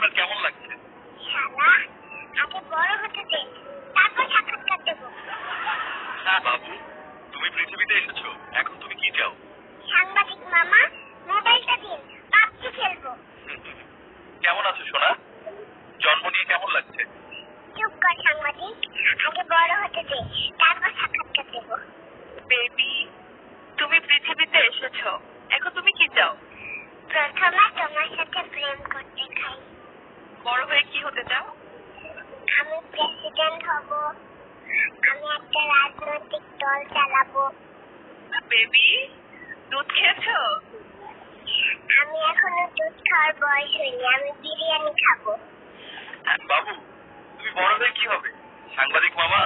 এবার কেমন লাগছে? শালা, আগে বড় হতে দে, তারপর সাক্ষাৎকার দেবো। হ্যাঁ বাবু, তুমি পৃথিবীতে এসেছো, এখন তুমি কি চাও? সাংবাদিক মামা, মোবাইলটা দিন, পাবজি খেলবো। কেমন আছো সোনা? জন্ম নিয়ে কেমন লাগছে? চুপ কর সাংবাদিক, আগে বড় হতে দে, তারপর সাক্ষাৎকার দেবো। বেবি, তুমি পৃথিবীতে এসেছো, এখন তুমি কি চাও? প্রথমে তোমার সাথে প্রেম করতে খাই। বড় হয়ে কি হতে চাও? আমি প্রেসিডেন্ট হব, আমি একটা রাজনৈতিক দল চালাবো। বেবি, দুধ খেয়েছো? আমি এখনো দুধ খাওয়ার বয়স হয়নি, আমি বিরিয়ানি খাবো। বাবু, তুমি বড় হয়ে কি হবে? সাংবাদিক মামা?